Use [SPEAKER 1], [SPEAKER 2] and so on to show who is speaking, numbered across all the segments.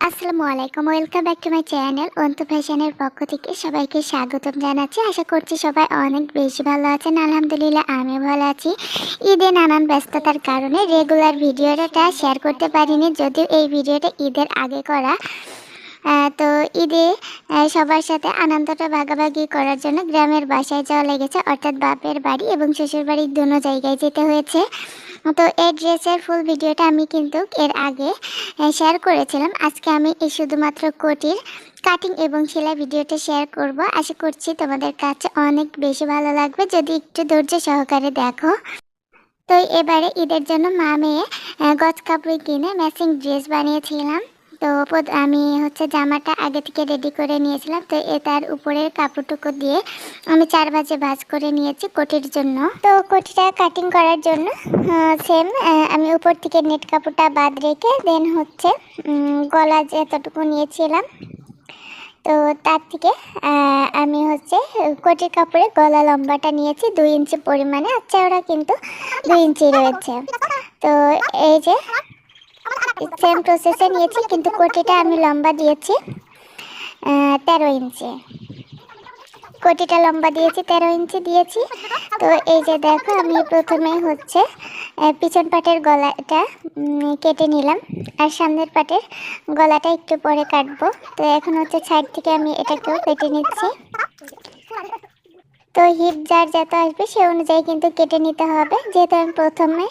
[SPEAKER 1] আসসালামু আলাইকুম, welcome back to my channel Antu ফ্যাশনের পক্ষ থেকে সবাইকে স্বাগতম জানাচ্ছি। আশা করছি সবাই অনেক বেশি ভালো আছেন। আলহামদুলিল্লাহ আমিও ভালো আছি। ঈদে নানান ব্যস্ততার কারণে রেগুলার ভিডিওটা শেয়ার করতে পারিনি, যদিও এই ভিডিওটা ঈদের আগে করা। তো ঈদে সবার সাথে আনন্দটা ভাগাভাগি করার জন্য গ্রামের বাসায় যাওয়া লেগেছে, অর্থাৎ বাপের বাড়ি এবং শ্বশুর বাড়ির দুনো জায়গায় যেতে হয়েছে। তো এই ড্রেসের ফুল ভিডিওটা আমি কিন্তু এর আগে শেয়ার করেছিলাম। আজকে আমি এই শুধুমাত্র কোটির কাটিং এবং সেলাই ভিডিওটা শেয়ার করব। আশা করছি তোমাদের কাছে অনেক বেশি ভালো লাগবে যদি একটু ধৈর্য সহকারে দেখো। তো এবারে ঈদের জন্য মা মেয়ে গজ কাপড় কিনে ম্যাচিং ড্রেস বানিয়েছিলাম। তো আমি জামাটা আগে থেকে রেডি করে নিয়েছিলাম। তো তার উপরের কাপড়টুকু দিয়ে আমি 4 ভাঁজে ভাঁজ করে নিয়েছি কোটির জন্য। তো কোটিটা কাটিং করার জন্য সেম আমি উপর থেকে নেট কাপড়টা বাদ রেখে দেন গলা যতটুকু নিয়েছিলাম, তো তার থেকে আমি কোটির কাপড়ে গলা লম্বাটা নিয়েছি 2 ইঞ্চি পরিমাণে, আর চওড়া কিন্তু 2 ইঞ্চি রয়েছে। তো এই যে সেম প্রসেসে নিয়েছি, কিন্তু কোটিটা আমি লম্বা দিয়েছি 13 ইঞ্চি। কোটিটা লম্বা দিয়েছি 13 ইঞ্চি দিয়েছি। তো এই যে দেখো, আমি প্রথমে পিছন পাটের গলাটা কেটে নিলাম, আর সামনের পাটের গলাটা একটু পরে কাটবো। তো এখন সাইড থেকে আমি এটাকেও কেটে নিচ্ছি। তো হিপ যার যত আসবে সে অনুযায়ী কিন্তু কেটে নিতে হবে। যেহেতু আমি প্রথমে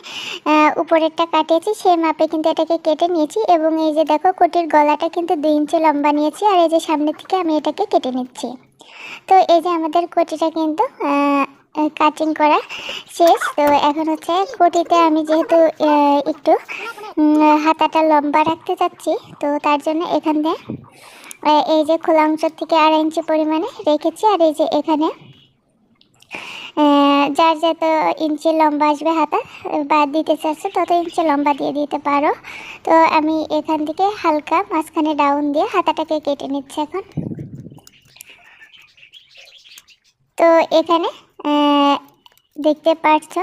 [SPEAKER 1] উপরেরটা কাটিয়েছি, সেই মাপে কিন্তু এটাকে কেটে নিয়েছি। এবং এই যে দেখো, কোটির গলাটা কিন্তু 2 ইঞ্চি লম্বা নিয়েছি, আর এই যে সামনে থেকে আমি এটাকে কেটে নিচ্ছি। তো এই যে আমাদের কোটিটা কিন্তু কাটিং করা শেষ। তো এখন কোটিতে আমি যেহেতু একটু হাতাটা লম্বা রাখতে চাচ্ছি, তো তার জন্য এখান থেকে এই যে খোলা অংশ থেকে 2.5 ইঞ্চি পরিমাণে রেখেছি। আর এই যে এখানে যার যত ইঞ্চি লম্বা আসবে হাতা বাদ দিতে চাচ্ছে তত ইঞ্চি লম্বা দিয়ে দিতে পারো। তো আমি এখান থেকে হালকা মাঝখানে ডাউন দিয়ে হাতাটাকে কেটে নিচ্ছি এখন। তো এখানে দেখতে পাচ্ছ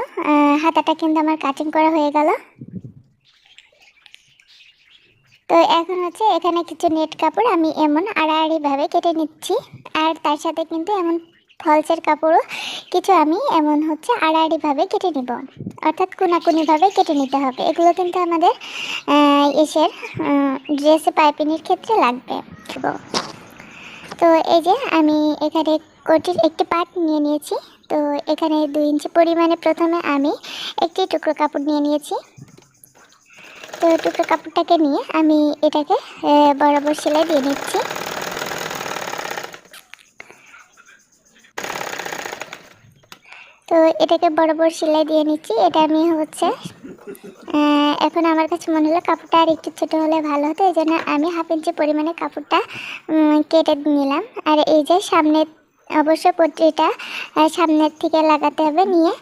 [SPEAKER 1] হাতাটা কিন্তু আমার কাটিং করা হয়ে গেল। তো এখন এখানে কিছু নেট কাপড় আমি এমন আড়াআড়িভাবে কেটে নিচ্ছি, আর তার সাথে কিন্তু এমন ফলসের কাপড়ও কিছু আমি এমন আড়াআড়িভাবে কেটে নিব, অর্থাৎ কোনাকুনিভাবে কেটে নিতে হবে। এগুলো কিন্তু আমাদের ড্রেসে পাইপিংয়ের ক্ষেত্রে লাগবে। তো এই যে আমি এখানে কোটির একটি পার্ট নিয়ে নিয়েছি। তো এখানে 2 ইঞ্চি পরিমাণে প্রথমে আমি একটি টুকরো কাপড় নিয়ে নিয়েছি। তো টুকরো কাপড়টাকে নিয়ে আমি এটাকে বরাবর সেলাই দিয়ে নিচ্ছি। তো এটাকে বরাবর সেলাই দিয়ে নিচ্ছি। এটা আমি এখন আমার কাছে মনে হলো কাপড়টা আর একটু ছোটো হলে ভালো হতো, এই জন্য আমি 1/2 ইঞ্চি পরিমাণে কাপড়টা কেটে নিলাম। আর এই যে সামনে অবশ্য পট্টিটা সামনের থেকে লাগাতে হবে, নিয়ে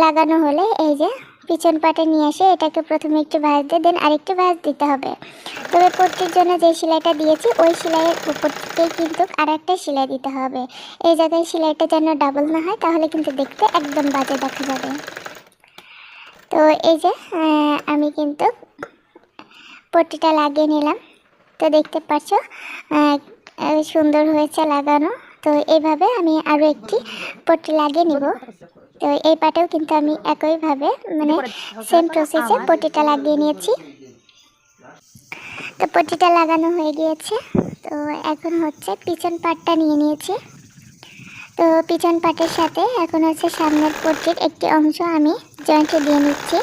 [SPEAKER 1] লাগানো হলে এই যে পিছন পাটে নিয়ে এসে এটাকে প্রথমে একটু ভাঁজ দিয়ে দেন আরেকটু ভাঁজ দিতে হবে। তবে পট্টির জন্য যে সেলাইটা দিয়েছি ওই সেলাইয়ের উপর থেকেই কিন্তু আর একটা সেলাই দিতে হবে। এই জায়গায় সেলাইটা যেন ডাবল না হয়, তাহলে কিন্তু দেখতে একদম বাজে দেখা যাবে। তো এই যে আমি কিন্তু পট্টিটা লাগিয়ে নিলাম। তো দেখতে পাচ্ছ সুন্দর হয়েছে লাগানো। তো এইভাবে আমি আরও একটি পট্টি লাগিয়ে নিব। তো এই পাটেও কিন্তু আমি একইভাবে সেম প্রসেসে পট্টিটা লাগিয়ে নিয়েছি। তো পট্টিটা লাগানো হয়ে গিয়েছে। তো এখন পিছন পাটটা নিয়ে নিয়েছি। তো পিছন পাটের সাথে এখন সামনের পট্টির একটি অংশ আমি জয়েন্টে দিয়ে নিচ্ছি।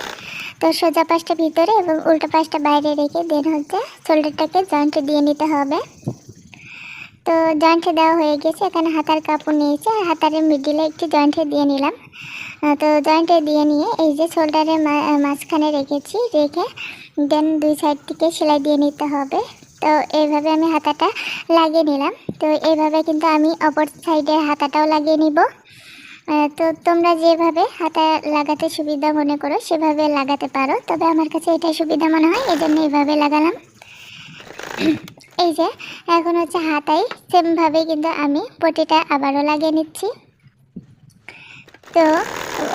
[SPEAKER 1] তো সোজা পাশটা ভিতরে এবং উল্টো পাশটা বাইরে রেখে দেন শোল্ডারটাকে জয়েন্টে দিয়ে নিতে হবে। তো জয়েন্টে দেওয়া হয়ে গেছে। এখানে হাতার কাপড় নিয়েছি, আর হাতারের মিডিলে একটি জয়েন্টে দিয়ে নিলাম। তো জয়েন্টে দিয়ে নিয়ে এই যে শোল্ডারের মাঝখানে রেখেছি, রেখে দেন 2 সাইড থেকে সেলাই দিয়ে নিতে হবে। তো এইভাবে আমি হাতাটা লাগিয়ে নিলাম। তো এইভাবে কিন্তু আমি অপর সাইডের হাতাটাও লাগিয়ে নিব। তো তোমরা যেভাবে হাতা লাগাতে সুবিধা মনে করো সেভাবে লাগাতে পারো, তবে আমার কাছে এটাই সুবিধা মনে হয়, এই জন্য এইভাবে লাগালাম। এই যে এখন হাতায় সেমভাবে কিন্তু আমি পটিটা আবারও লাগিয়ে নিচ্ছি। তো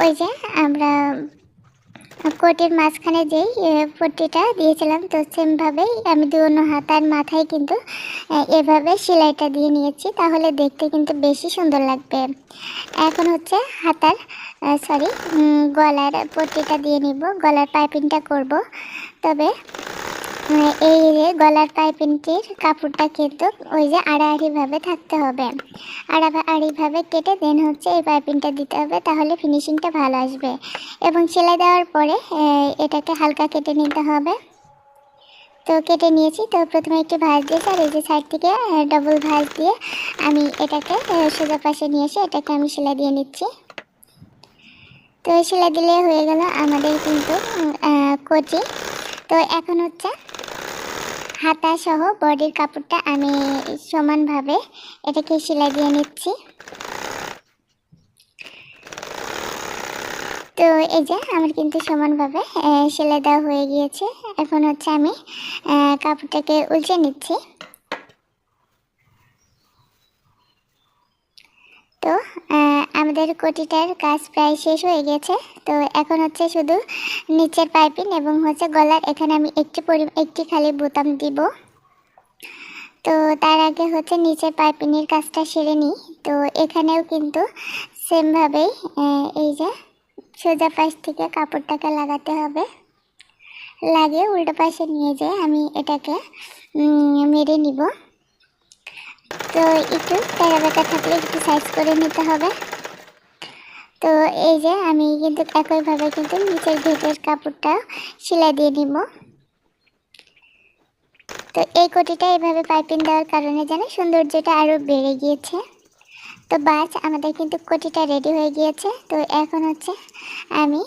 [SPEAKER 1] ওই যে আমরা কোটির মাঝখানে যেই পট্টিটা দিয়েছিলাম, তো সেমভাবেই আমি অন্য হাতার মাথায় কিন্তু এভাবে সেলাইটা দিয়ে নিয়েছি, তাহলে দেখতে কিন্তু বেশি সুন্দর লাগবে। এখন হচ্ছে হাতার গলার পট্টিটা দিয়ে নিব, গলার পাইপিংটা করব। তবে এই যে গলার পাইপিংটির কাপড়টা কিন্তু ওই যে আড়াআড়িভাবে থাকতে হবে, আড়াআড়িভাবে কেটে দেন হচ্ছে এই পাইপিংটা দিতে হবে, তাহলে ফিনিশিংটা ভালো আসবে। এবং সেলাই দেওয়ার পরে এটাকে হালকা কেটে নিতে হবে। তো কেটে নিয়েছি, তো প্রথমে একটু ভাঁজ দিয়েছি, আর এই যে সাইড থেকে ডবল ভাঁজ দিয়ে আমি এটাকে সোজা পাশে নিয়ে এসে এটাকে আমি সেলাই দিয়ে নিচ্ছি। তো সেলাই দিলে হয়ে গেল আমাদের কিন্তু কোটি। তো এখন হচ্ছে হাতা সহ বডির কাপড়টা আমি সমানভাবে এটাকে সেলাই দিয়ে নিচ্ছি। তো এই যে আমার কিন্তু সমানভাবে সেলাই দেওয়া হয়ে গিয়েছে। এখন হচ্ছে আমি কাপড়টাকে উল্টে নিচ্ছি। তো আমাদের কোটিটার কাজ প্রায় শেষ হয়ে গেছে। তো এখন হচ্ছে শুধু নিচের পাইপিং এবং হচ্ছে গলার এখানে আমি একটি খালি বোতাম দিব। তো তার আগে হচ্ছে নিচের পাইপিংয়ের কাজটা সেরে নিই। তো এখানেও কিন্তু সেমভাবেই এই যে সোজা পাশ থেকে কাপড়টাকে লাগাতে হবে, লাগিয়ে উল্টো পাশে নিয়ে যেয়ে আমি এটাকে মেরে নিব। তো একটু প্যারা বেঁকা থাকলে একটু সাইজ করে নিতে হবে। তো এই যে আমি কিন্তু একইভাবে কিন্তু নিচের ঘেটের কাপড়টা সেলাই দিয়ে নিব। তো এই কোটিটা এভাবে পাইপিং দেওয়ার কারণে যেন সৌন্দর্যটা আরও বেড়ে গিয়েছে। তো বাস আমাদের কিন্তু কোটিটা রেডি হয়ে গিয়েছে। তো এখন হচ্ছে আমি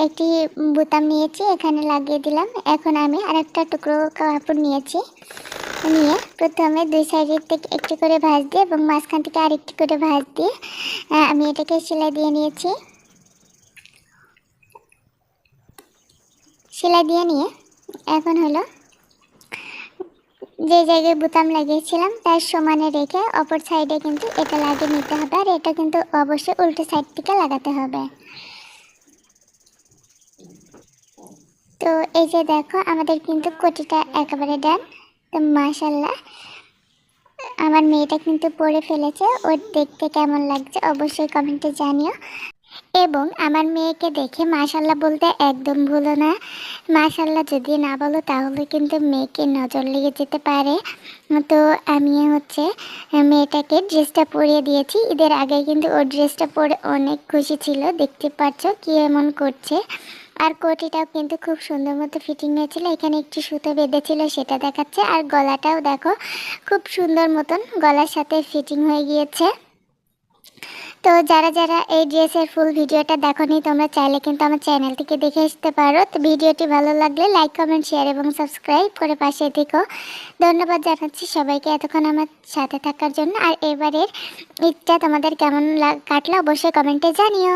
[SPEAKER 1] একটি বোতাম নিয়েছি, এখানে লাগিয়ে দিলাম। এখন আমি আরেকটা টুকরো কাপড় নিয়েছি, নিয়ে প্রথমে দুই সাইডের থেকে একটি করে ভাঁজ দিয়ে এবং মাঝখান থেকে আরেকটি করে ভাঁজ দিয়ে আমি এটাকে সেলাই দিয়ে নিয়েছি। সেলাই দিয়ে নিয়ে এখন হলো যে জায়গায় বোতাম লাগিয়েছিলাম তার সমানে রেখে অপর সাইডে কিন্তু এটা লাগিয়ে নিতে হবে, আর এটা কিন্তু অবশ্যই উল্টো সাইড থেকে লাগাতে হবে। তো এই যে দেখো আমাদের কিন্তু কোটিটা একেবারে ডান। তো মাশাআল্লাহ আমার মেয়েটা কিন্তু পরে ফেলেছে, ওর দেখতে কেমন লাগছে অবশ্যই কমেন্টে জানিও। এবং আমার মেয়েকে দেখে মাশাআল্লাহ বলতে একদম ভুলো না। মাশাআল্লাহ যদি না বলো তাহলে কিন্তু মেয়েকে নজর লেগে যেতে পারে। তো আমি হচ্ছে মেয়েটাকে ড্রেসটা পরিয়ে দিয়েছি। ঈদের আগে কিন্তু ওর ড্রেসটা পরে অনেক খুশি ছিল, দেখতে পাচ্ছ কি এমন করছে। আর কোটিটাও কিন্তু খুব সুন্দর মতো ফিটিং হয়েছিল, এখানে একটু সুতো বেঁধেছিল সেটা দেখাচ্ছে। আর গলাটাও দেখো খুব সুন্দর মতন গলার সাথে ফিটিং হয়ে গিয়েছে। তো যারা যারা এই ড্রেসের ফুল ভিডিওটা দেখোনি তোমরা চাইলে কিন্তু আমার চ্যানেল থেকে দেখে আসতে পারো। তো ভিডিওটি ভালো লাগলে লাইক কমেন্ট শেয়ার এবং সাবস্ক্রাইব করে পাশে থেকো। ধন্যবাদ জানাচ্ছি সবাইকে এতক্ষণ আমার সাথে থাকার জন্য। আর এবারের ঈদটা তোমাদের কেমন কাটলো অবশ্যই কমেন্টে জানিও।